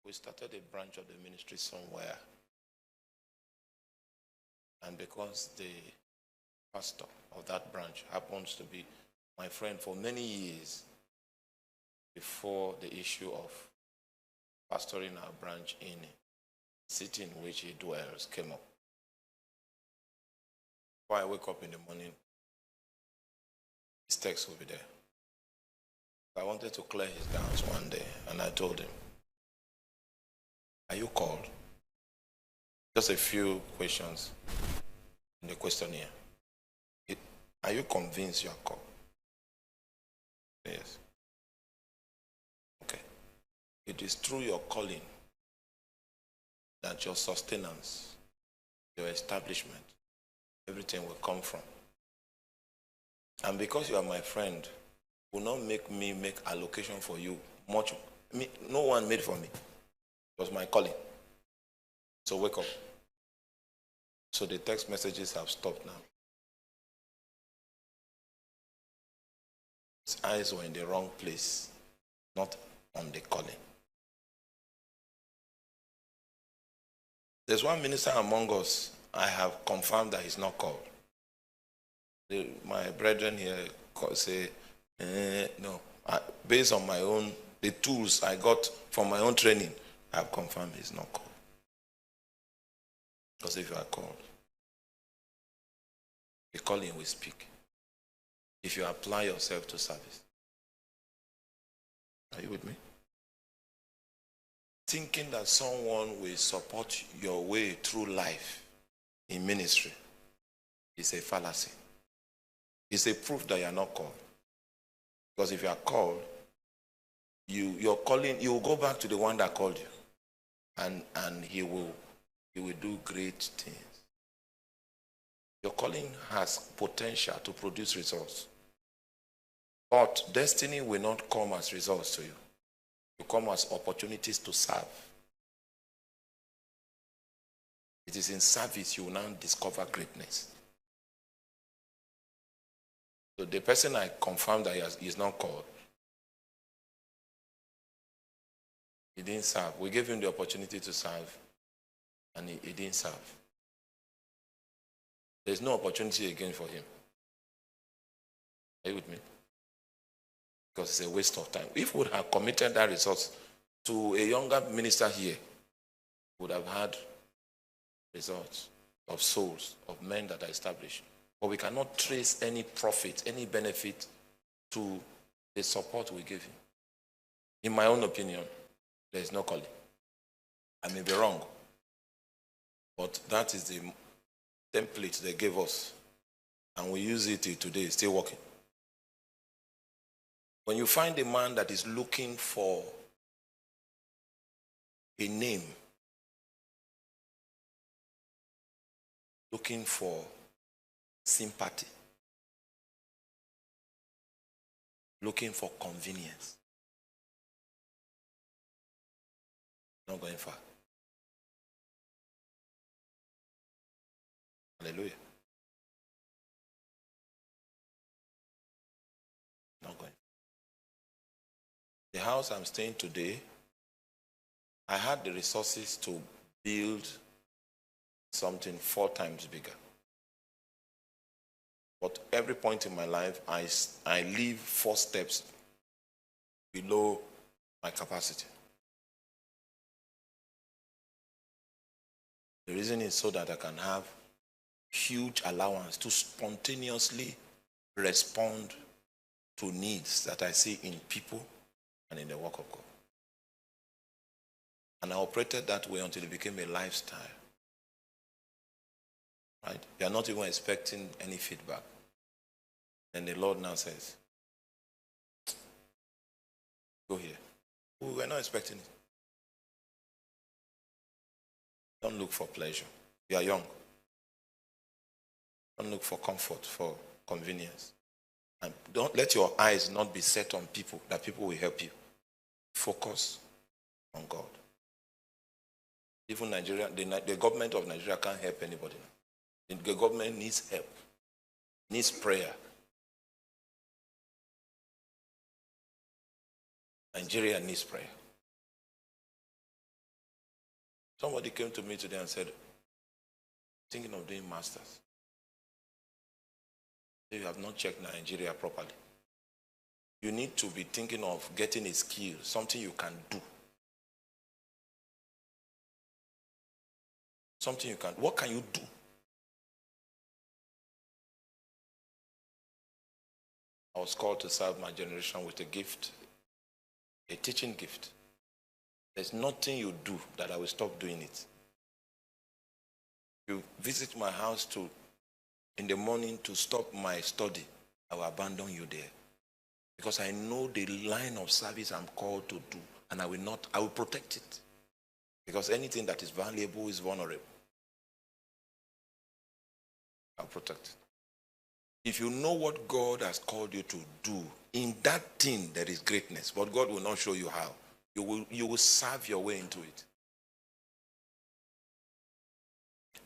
we started a branch of the ministry somewhere. And because the pastor of that branch happens to be my friend for many years before the issue of pastoring our branch in the city in which he dwells came up. Before I wake up in the morning, his text will be there. I wanted to clear his doubts one day, and I told him, "Are you called?" Just a few questions in the questionnaire. Are you convinced you are called? Yes. Okay. It is through your calling that your sustenance, your establishment, everything will come from. And because you are my friend, will not make me make allocation for you much. No one made for me. It was my calling. So wake up. So the text messages have stopped now. His eyes were in the wrong place, not on the calling. There's one minister among us, I have confirmed that he's not called. My brethren here say, no. Based on my own, the tools I got from my own training, I have confirmed he's not called. Because if you are called, the calling will speak. If you apply yourself to service. Are you with me? Thinking that someone will support your way through life in ministry is a fallacy. It's a proof that you are not called. Because if you are called, your calling, you will go back to the one that called you, and he will do great things. Your calling has potential to produce results. But destiny will not come as results to you. It will come as opportunities to serve. It is in service you will now discover greatness. So the person I confirmed that he is not called, he didn't serve. We gave him the opportunity to serve, and he didn't serve. There's no opportunity again for him. Are you with me? Because it's a waste of time. If we would have committed that resource to a younger minister here, we would have had results of souls, of men that are established. But we cannot trace any profit, any benefit to the support we give him. In my own opinion, there is no calling. I may be wrong, but that is the template they gave us, and we use it till today. It's still working. When you find a man that is looking for a name, looking for sympathy, looking for convenience, not going far. Hallelujah. Not going. The house I'm staying today, I had the resources to build something 4 times bigger. But every point in my life, I live 4 steps below my capacity. The reason is so that I can have huge allowance to spontaneously respond to needs that I see in people and in the work of God. And I operated that way until it became a lifestyle. Right? You are not even expecting any feedback. And the Lord now says, go here. We were not expecting it. Don't look for pleasure. You are young. Don't look for comfort, for convenience. And don't let your eyes not be set on people, that people will help you. Focus on God. Even Nigeria, the government of Nigeria can't help anybody. The government needs help, needs prayer. Nigeria needs prayer. Somebody came to me today and said, thinking of doing masters. You have not checked Nigeria properly. You need to be thinking of getting a skill, something you can do. Something you can. What can you do? I was called to serve my generation with a gift, a teaching gift. There's nothing you do that I will stop doing it. You visit my house in the morning to stop my study, I will abandon you there. Because I know the line of service I'm called to do, and I will protect it. Because anything that is valuable is vulnerable. I'll protect it. If you know what God has called you to do, in that thing there is greatness, but God will not show you how. You will serve your way into it.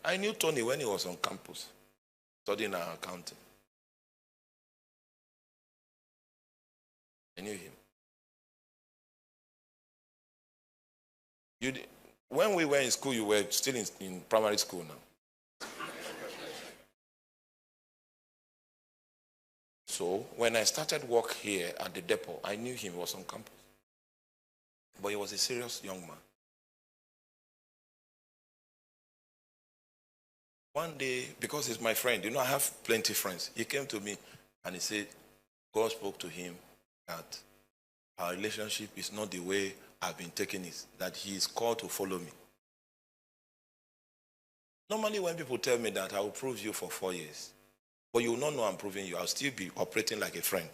I knew Tony when he was on campus, studying our accounting. I knew him. When we were in school, you were still in primary school now. So when I started work here at the depot, I knew him was on campus. But he was a serious young man. One day, because he's my friend, I have plenty of friends. He came to me and he said, God spoke to him that our relationship is not the way I've been taking it, that he is called to follow me. Normally when people tell me that, I will prove you for 4 years. But you will not know I'm proving you. I'll still be operating like a friend.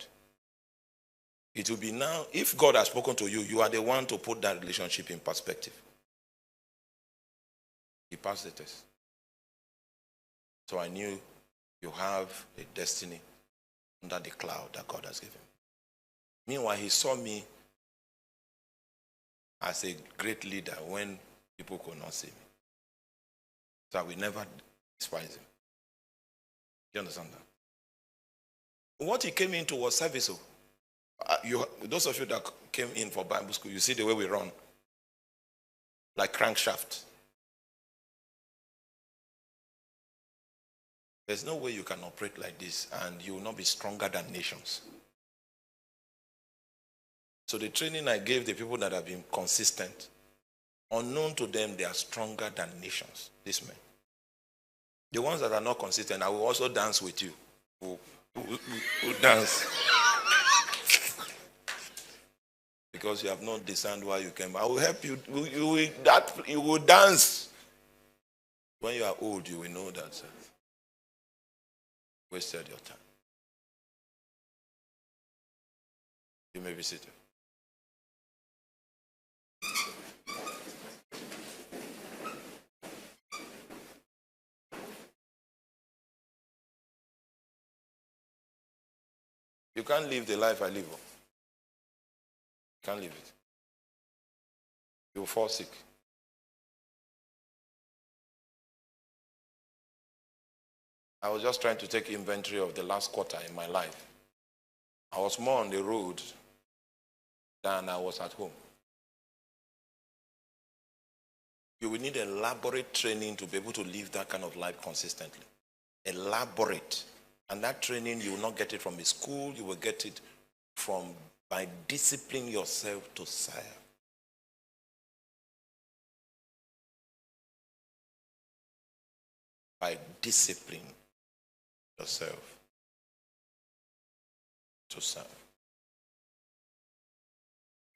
It will be now, if God has spoken to you, you are the one to put that relationship in perspective. He passed the test. So I knew you have a destiny under the cloud that God has given. Meanwhile, he saw me as a great leader when people could not see me. So I will never despise him. You understand that? What he came into was service. Those of you that came in for Bible school, you see the way we run. Like crankshaft. There's no way you can operate like this and you will not be stronger than nations. So the training I gave the people that have been consistent, unknown to them, they are stronger than nations, these men. The ones that are not consistent, I will also dance with you. We'll dance. Because you have not discerned why you came. I will help you. You will dance. When you are old, you will know that. Wasted your time. You may be seated. You can't live the life I live. You can't live it. You will fall sick. I was just trying to take inventory of the last quarter in my life. I was more on the road than I was at home. You will need elaborate training to be able to live that kind of life consistently. Elaborate. And that training, you will not get it from a school. You will get it by disciplining yourself to serve. By disciplining yourself to serve.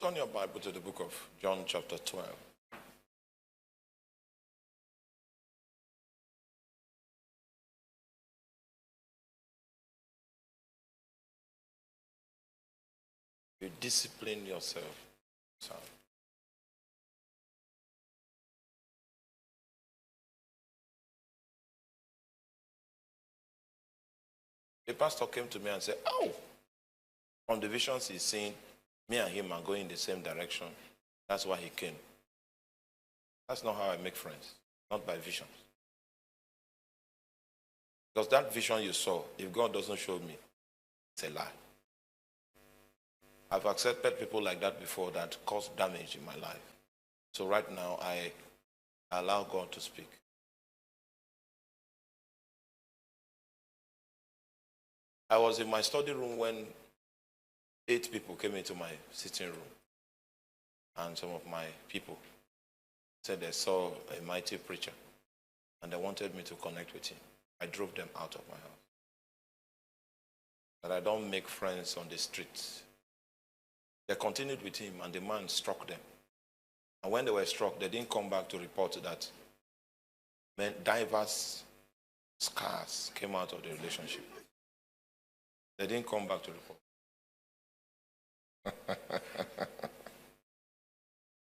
Turn your Bible to the book of John chapter 12. You discipline yourself. So, the pastor came to me and said, "Oh, from the visions he's seen, me and him are going in the same direction. That's why he came." That's not how I make friends, not by visions. Because that vision you saw, if God doesn't show me, it's a lie. I've accepted people like that before that caused damage in my life. So right now, I Allow God to speak. I was in my study room when 8 people came into my sitting room, and some of my people said they saw a mighty preacher and they wanted me to connect with him. I drove them out of my house. That I don't make friends on the streets. They continued with him and the man struck them. And when they were struck, they didn't come back to report that diverse scars came out of the relationship. They didn't come back to report.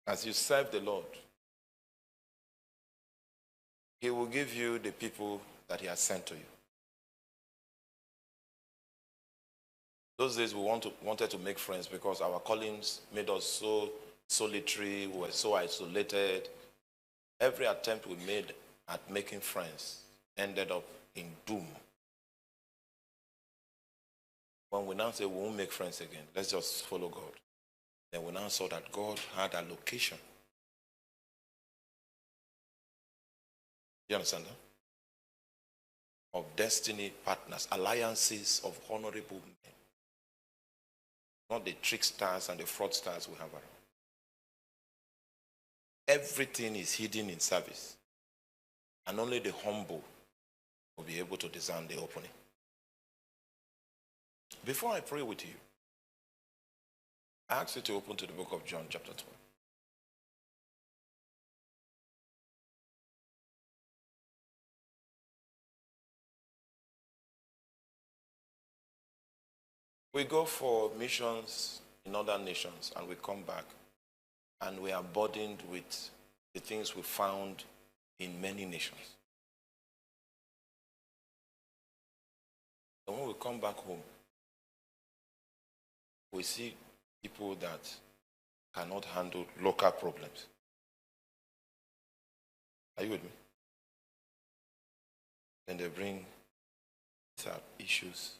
As you serve the Lord, He will give you the people that He has sent to you. Those days we wanted to make friends because our callings made us so solitary, we were so isolated. Every attempt we made at making friends ended up in doom. When we now say we won't make friends again, let's just follow God. Then we now saw that God had a location. You understand that? Of destiny partners, alliances of honorable men. Not the tricksters and the fraudsters we have around. Everything is hidden in service. And only the humble will be able to discern the opening. Before I pray with you, I ask you to open to the book of John chapter 12. We go for missions in other nations and we come back and we are burdened with the things we found in many nations. And when we come back home, we see people that cannot handle local problems. Are you with me? Then they bring issues.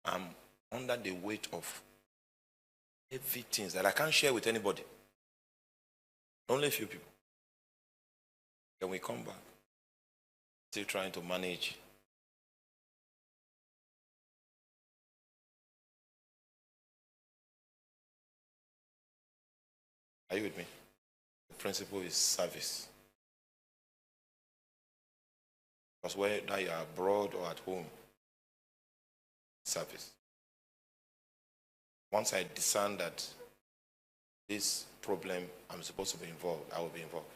I'm under the weight of heavy things that I can't share with anybody. Only a few people. Then we come back, still trying to manage. Are you with me? The principle is service. Because whether you are abroad or at home, service. Once I discern that this problem I'm supposed to be involved, I will be involved.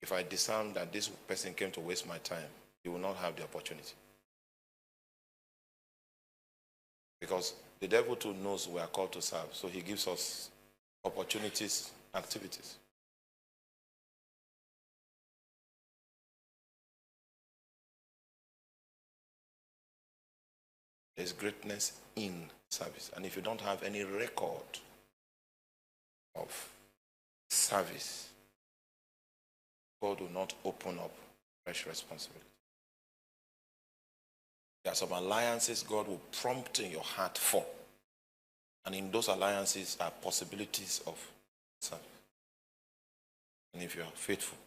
If I discern that this person came to waste my time, he will not have the opportunity. Because the devil too knows we are called to serve, so he gives us opportunities, activities. There's greatness in service. And if you don't have any record of service, God will not open up fresh responsibility. There are some alliances God will prompt in your heart for. And in those alliances are possibilities of service. And if you are faithful,